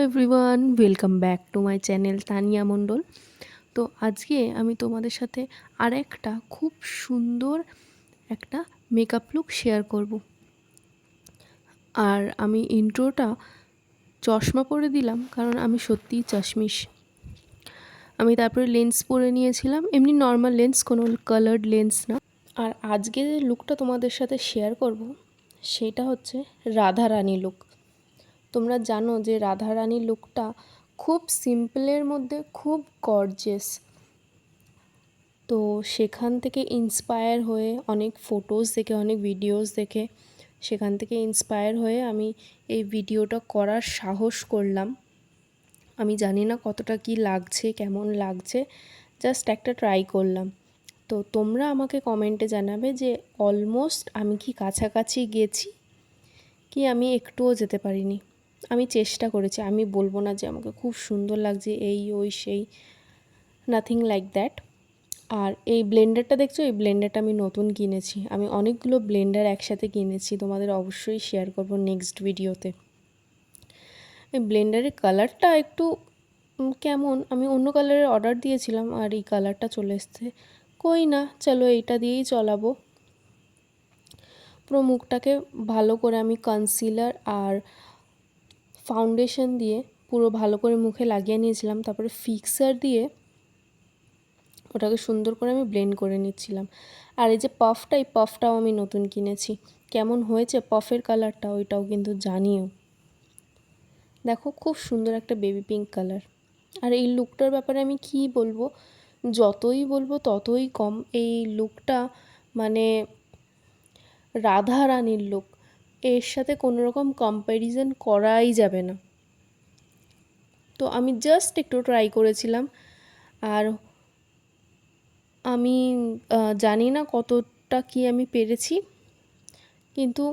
Everyone, welcome back to my channel Tania Mondal. তো আজকে আমি তোমাদের সাথে আরেকটা খুব সুন্দর একটা মেকআপ লুক শেয়ার করব। আর আমি ইন্ট্রোটা চশমা পরে দিলাম কারণ আমি সত্যিই চশমিশ। আমি তারপরে লেন্স পরে নিয়েছিলাম, এমনি নর্মাল লেন্স, কোনো কালার্ড লেন্স না। আর আজকে যে লুকটা তোমাদের সাথে শেয়ার করব সেটা হচ্ছে রাধারানী লুক। তোমরা জানো যে রাধারানী লুকটা খুব সিম্পলের মধ্যে খুব গর্জিয়াস। তো সেখান থেকে ইন্সপায়ার হয়ে অনেক ফটোস দেখে, অনেক ভিডিওস দেখে সেখান থেকে ইন্সপায়ার হয়ে আমি এই ভিডিওটা করার সাহস করলাম। আমি জানি না কতটা কি লাগছে, কেমন লাগছে, জাস্ট একটা ট্রাই করলাম। তো তোমরা আমাকে কমেন্টে জানাবে যে অলমোস্ট আমি কি কাছাকাছি গেছি কি আমি একটুও যেতে পারিনি। আমি চেষ্টা করেছি, আমি বলবো না যে আমাকে খুব সুন্দর লাগছে এই ওই সেই, নাথিং লাইক দ্যাট। আর এই ব্লেন্ডারটা দেখছো, এই ব্লেন্ডারটা আমি নতুন কিনেছি। আমি অনেকগুলো ব্লেন্ডার একসাথে কিনেছি, তোমাদের অবশ্যই শেয়ার করব নেক্সট ভিডিওতে। এই ব্লেন্ডারের কালারটা একটু কেমন, আমি অন্য কালারের অর্ডার দিয়েছিলাম আর এই কালারটা চলে এসছে। কই না, চলো এইটা দিয়েই চলাবো। পুরো মুখটাকে ভালো করে আমি কনসিলার আর ফাউন্ডেশন দিয়ে পুরো ভালো করে মুখে লাগিয়ে নিয়েছিলাম। তারপরে ফিক্সার দিয়ে ওটাকে সুন্দর করে আমি ব্লেন্ড করে নিচ্ছিলাম। আর এই যে পাফটা, এই পাফটাও আমি নতুন কিনেছি। কেমন হয়েছে পাফের কালারটা ওইটাও কিন্তু জানিও। দেখো খুব সুন্দর একটা বেবি পিঙ্ক কালার। আর এই লুকটার ব্যাপারে আমি কি বলবো, যতই বলবো ততই কম। এই লুকটা মানে রাধা রানীর লুক, এর সাথে কোনো রকম কম্প্যারিজন করাই যাবে না। তো আমি জাস্ট একটু ট্রাই করেছিলাম। আর আমি জানি না কতটা কি আমি পেরেছি, কিন্তু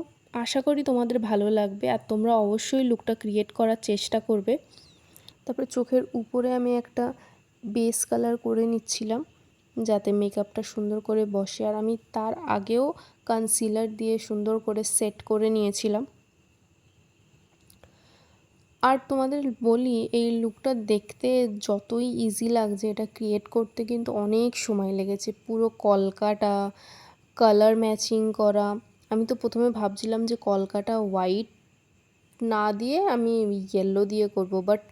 আশা করি তোমাদের ভালো লাগবে। আর তোমরা অবশ্যই লুকটা ক্রিয়েট করার চেষ্টা করবে। তারপরে চোখের উপরে আমি একটা বেস কালার করে নিচ্ছিলাম যাতে মেকআপটা সুন্দর করে বসে। আর আমি তার আগেও কনসিলার দিয়ে সুন্দর করে সেট করে নিয়েছিলাম। আর তোমাদের বলি, এই লুকটা দেখতে যতই ইজি লাগছে, এটা ক্রিয়েট করতে কিন্তু অনেক সময় লেগেছে। পুরো কলকাটা কালার ম্যাচিং করা। আমি তো প্রথমে ভাবছিলাম যে কলকাটা হোয়াইট না দিয়ে আমি ইয়েলো দিয়ে করব, বাট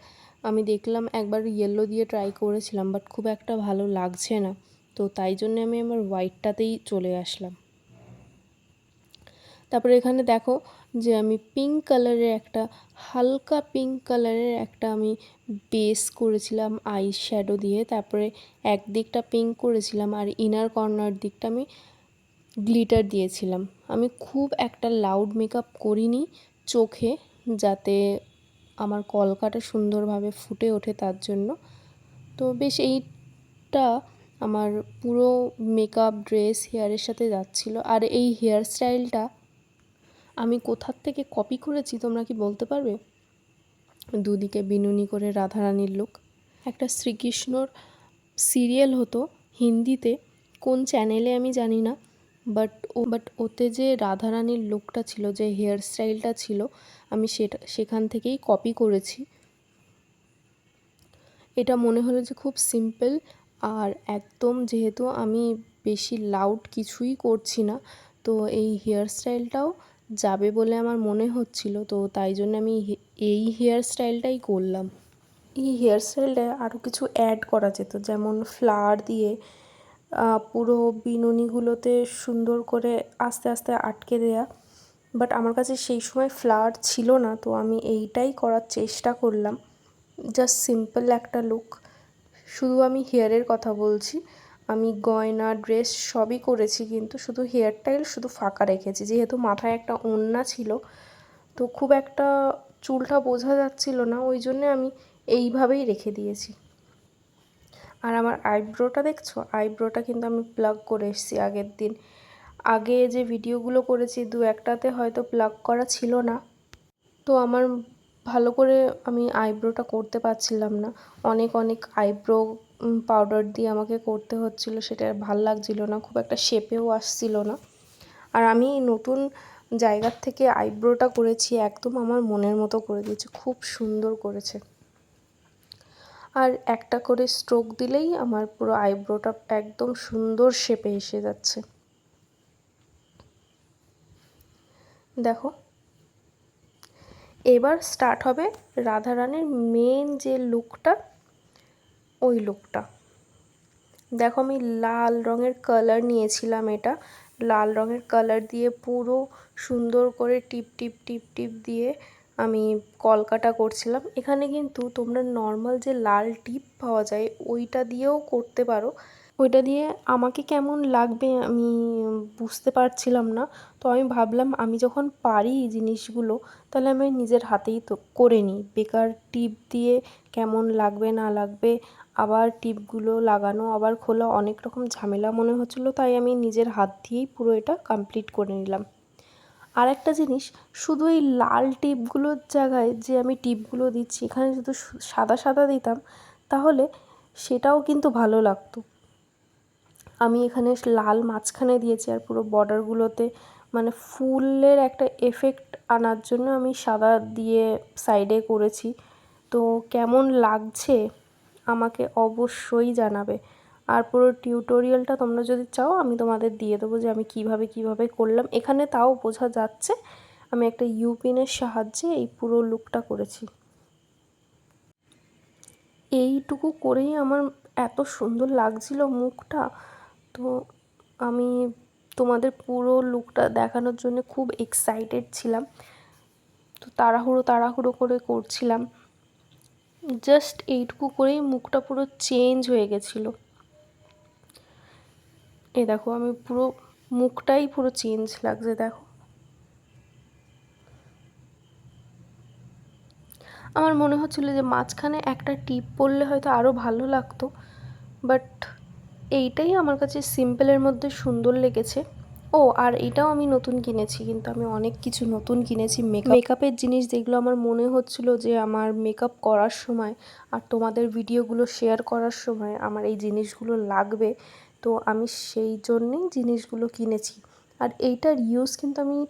আমি দেখলাম একবার ইয়েলো দিয়ে ট্রাই করেছিলাম, বাট খুব একটা ভালো লাগছে না। তো তাই জন্য আমি আমার হোয়াইটটাতেই চলে আসলাম। তারপরে এখানে দেখো যে আমি পিঙ্ক কালারের একটা, হালকা পিঙ্ক কালারের একটা আমি বেস করেছিলাম আই শ্যাডো দিয়ে। তারপরে এক দিকটা পিঙ্ক করেছিলাম আর ইনার কর্নার দিকটা আমি গ্লিটার দিয়েছিলাম। আমি খুব একটা লাউড মেকআপ করিনি চোখে, যাতে আমার কলকাটা সুন্দরভাবে ফুটে ওঠে তার জন্য। তো বেশ এইটা আমার পুরো মেকআপ, ড্রেস, হেয়ারের সাথে যাচ্ছিলো। আর এই হেয়ার স্টাইলটা আমি কোথার থেকে কপি করেছি তোমরা কি বলতে পারবে? দুদিকে বিনুনি করে রাধারানীর লুক। একটা শ্রীকৃষ্ণর সিরিয়াল হতো হিন্দিতে, কোন চ্যানেলে আমি জানি না, বাট ওতে যে রাধারানীর লুকটা ছিল, যে হেয়ার স্টাইলটা ছিল, আমি সেখান থেকেই কপি করেছি। এটা মনে হলো যে খুব সিম্পল আর একদম, যেহেতু আমি বেশি লাউড কিছুই করছি না, তো এই হেয়ার স্টাইলটাও যাবে বলে আমার মনে হচ্ছিল। তো তাই জন্য আমি এই হেয়ার স্টাইলটাই করলাম। এই হেয়ার স্টাইলটায় আরও কিছু অ্যাড করা যেত, যেমন ফ্লাওয়ার দিয়ে পুরো বিনুনিগুলোতে সুন্দর করে আস্তে আস্তে আটকে দেয়া। বাট আমার কাছে সেই সময় ফ্লাওয়ার ছিল না, তো আমি এইটাই করার চেষ্টা করলাম। জাস্ট সিম্পল একটা লুক। শুধু আমি হেয়ারের কথা বলছি, আমি গয়না, ড্রেস সবই করেছি, কিন্তু শুধু হেয়ারটাই শুধু ফাঁকা রেখেছি। যেহেতু মাথায় একটা ওড়না ছিল, তো খুব একটা চুলটা বোঝা যাচ্ছিল না, ওই জন্যে আমি এইভাবেই রেখে দিয়েছি। আর আমার আইব্রোটা দেখছো, আইব্রোটা কিন্তু আমি প্লাগ করে এসেছি আগের দিন। আগে যে ভিডিওগুলো করেছি দু একটাতে হয়তো প্লাগ করা ছিল না, তো আমার ভালো করে আমি আইব্রোটা করতে পারছিলাম না। অনেক আইব্রো পাউডার দিয়ে আমাকে করতে হচ্ছিলো, সেটা ভাল লাগছিলো না, খুব একটা শেপেও আসছিল না। আর আমি নতুন জায়গার থেকে আইব্রোটা করেছি, একদম আমার মনের মতো করে দিয়েছে, খুব সুন্দর করেছে। আর একটা করে স্ট্রোক দিলেই আমার পুরো আইব্রোটা একদম সুন্দর শেপে এসে যাচ্ছে। দেখো, এবার স্টার্ট হবে রাধারানীর মেন যে লুকটা, ওই লুকটা। দেখো, আমি লাল রঙের কালার নিয়েছিলাম, এটা লাল রঙের কালার দিয়ে পুরো সুন্দর করে টিপ টিপ টিপ টিপ দিয়ে আমি কলকাটা করছিলাম। এখানে কিন্তু তোমরা নর্মাল যে লাল টিপ পাওয়া যায় ওইটা দিয়েও করতে পারো। ওইটা দিয়ে আমাকে কেমন লাগবে আমি বুঝতে পারছিলাম না, তো আমি ভাবলাম আমি যখন পারি এই জিনিসগুলো তাহলে আমি নিজের হাতেই তো করে নিই। বেকার টিপ দিয়ে কেমন লাগবে না লাগবে, আবার টিপগুলো লাগানো আবার খোলা, অনেক রকম ঝামেলা মনে হচ্ছিলো, তাই আমি নিজের হাত দিয়েই পুরো এটা কমপ্লিট করে নিলাম। আর একটা জিনিস, শুধু এই লাল টিপগুলোর জায়গায় যে আমি টিপগুলো দিচ্ছি এখানে যদি সাদা সাদা দিতাম তাহলে সেটাও কিন্তু ভালো লাগতো। আমি এখানে লাল মাঝখানে দিয়েছি আর পুরো বর্ডারগুলোতে মানে ফুলের একটা এফেক্ট আনার জন্য আমি সাদা দিয়ে সাইডে করেছি। তো কেমন লাগছে আমাকে অবশ্যই জানাবে। আর পুরো টিউটোরিয়ালটা তোমরা যদি চাও আমি তোমাদের দিয়ে দেবো যে আমি কিভাবে করলাম। এখানে তাও বোঝা যাচ্ছে আমি একটা ইউপিনের সাহায্যে এই পুরো লুকটা করেছি। এইটুকু করেই আমার এত সুন্দর লাগছিল মুখটা, তো আমি তোমাদের পুরো লুকটা দেখানোর জন্য খুব এক্সাইটেড ছিলাম। তো তাড়াহুড়ো করে করছিলাম, জাস্ট এইটুকু করেই মুখটা পুরো চেঞ্জ হয়ে গেছিলো। এই দেখো, আমি পুরো মুখটাই পুরো চেঞ্জ লাগছে। দেখো, আমার মনে হচ্ছিলো যে মাঝখানে একটা টিপ পরলে হয়তো আরও ভালো লাগতো, বাট এইটাই আমার কাছে সিম্পলের মধ্যে সুন্দর লেগেছে। ও, আর এটাও আমি নতুন কিনেছি, কিন্তু আমি অনেক কিছু নতুন কিনেছি মেকআপের জিনিস, যেগুলো আমার মনে হচ্ছিলো যে আমার মেকআপ করার সময় আর তোমাদের ভিডিওগুলো শেয়ার করার সময় আমার এই জিনিসগুলো লাগবে, তো আমি সেই জন্যেই জিনিসগুলো কিনেছি। আর এইটার ইউজ কিন্তু আমি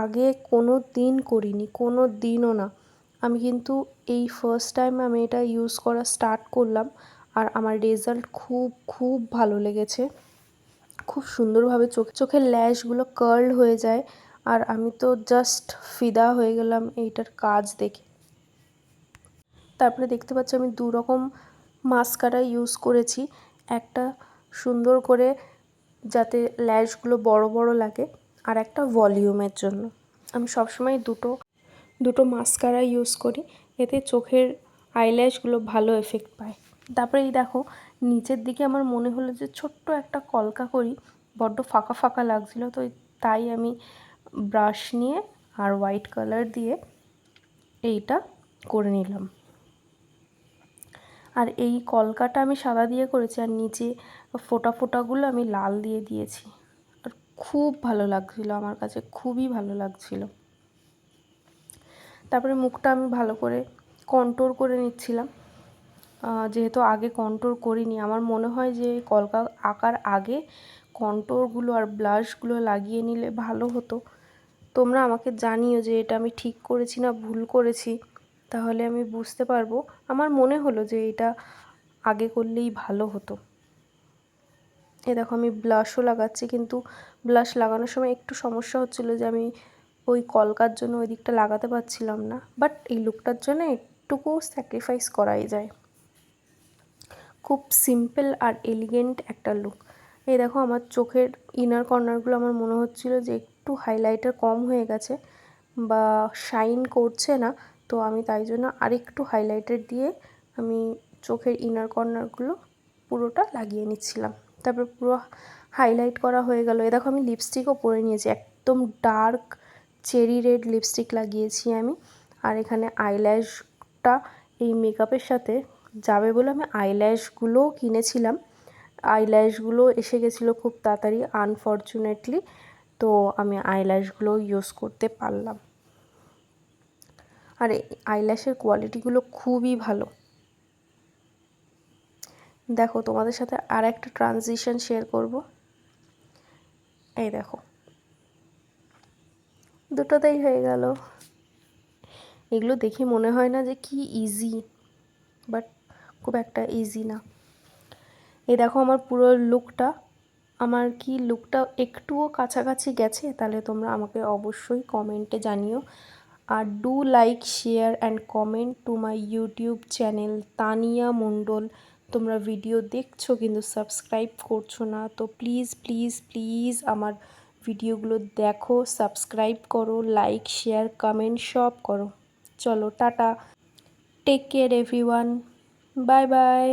আগে কোনো দিন করিনি, কোনো দিনও না। আমি কিন্তু এই ফার্স্ট টাইম আমি এটা ইউজ করা স্টার্ট করলাম, আর আমার রেজাল্ট খুব ভালো লেগেছে। খুব সুন্দরভাবে চোখের ল্যাশগুলো কার্ল হয়ে যায়, আর আমি তো জাস্ট ফিদা হয়ে গেলাম এইটার কাজ দেখে। তারপরে দেখতে পাচ্ছি আমি দু রকম মাস্কারা ইউজ করেছি, একটা সুন্দর করে যাতে ল্যাশগুলো বড় বড় লাগে, আর একটা ভলিউমের জন্য। আমি সবসময় দুটো মাস্কারা ইউজ করি, এতে চোখের আইল্যাশগুলো ভালো এফেক্ট পায়। তারপরে এই দেখো, নিচের দিকে আমার মনে হলো যে ছোট্ট একটা কলকা করি, বড্ড ফাঁকা ফাঁকা লাগছিলো, তো তাই আমি ব্রাশ নিয়ে আর হোয়াইট কালার দিয়ে এইটা করে নিলাম। আর এই কলকাটা আমি সাদা দিয়ে করেছি, আর নিচে ফোঁটাগুলো আমি লাল দিয়ে দিয়েছি। আর খুব ভালো লাগছিলো আমার কাছে, খুবই ভালো লাগছিলো। তারপরে মুখটা আমি ভালো করে কন্ট্রোল করে নিচ্ছিলাম, যেহেতু আগে কন্ট্রোল করিনি। আমার মনে হয় যে কলকা আঁকার আগে কন্ট্রোলগুলো আর ব্লাশগুলো লাগিয়ে নিলে ভালো হতো। তোমরা আমাকে জানিও যে এটা আমি ঠিক করেছি না ভুল করেছি, তাহলে আমি বুঝতে পারবো। আমার মনে হলো যে এটা আগে করলেই ভালো হতো। এ দেখো, আমি ব্লাশও লাগাচ্ছি, কিন্তু ব্লাশ লাগানোর সময় একটু সমস্যা হচ্ছিলো যে আমি ওই কলকার জন্য ওই দিকটা লাগাতে পারছিলাম না, বাট এই লুকটার জন্য একটুকু স্যাক্রিফাইস করাই যায়। খুব সিম্পল আর এলিগেন্ট একটা লুক। এই দেখো, আমার চোখের ইনার কর্নারগুলো আমার মনে হচ্ছিলো যে একটু হাইলাইটার কম হয়ে গেছে বা শাইন করছে না, তো আমি তাই জন্য আরেকটু হাইলাইটার দিয়ে আমি চোখের ইনার কর্নারগুলো পুরোটা লাগিয়ে নিচ্ছিলাম। তারপর পুরো হাইলাইট করা হয়ে গেল। এ দেখো, আমি লিপস্টিকও পরে নিয়েছি, একদম ডার্ক চেরি রেড লিপস্টিক লাগিয়েছি আমি। আর এখানে আইল্যাশটা এই মেকআপের সাথে যাবে বলে আমি আইল্যাশগুলোও কিনেছিলাম। আইল্যাশগুলো এসে গেছিলো খুব তাড়াতাড়ি আনফর্চুনেটলি, তো আমি আইল্যাশগুলো ইউজ করতে পারলাম। আর এই আইল্যাশের কোয়ালিটিগুলো খুবই ভালো। দেখো, তোমাদের সাথে আর একটা ট্রানজিশন শেয়ার করব। এই দেখো, দুটোতেই হয়ে গেল। এগুলো দেখে মনে হয় না যে কি ইজি, বাট খুব একটা ইজি না। এই দেখো আমার পুরো লুকটা। আমার কি লুকটা একটুও কাছাকাছি গেছে? তাহলে তোমরা আমাকে অবশ্যই কমেন্টে জানিও। আর do like, share and comment to my YouTube channel Tania Mondal. তোমরা ভিডিও দেখছো কিন্তু সাবস্ক্রাইব করছো না, তো প্লিজ প্লিজ প্লিজ আমার ভিডিওগুলো দেখো, সাবস্ক্রাইব করো, লাইক শেয়ার কমেন্ট সব করো। চলো টাটা, take care everyone, bye by.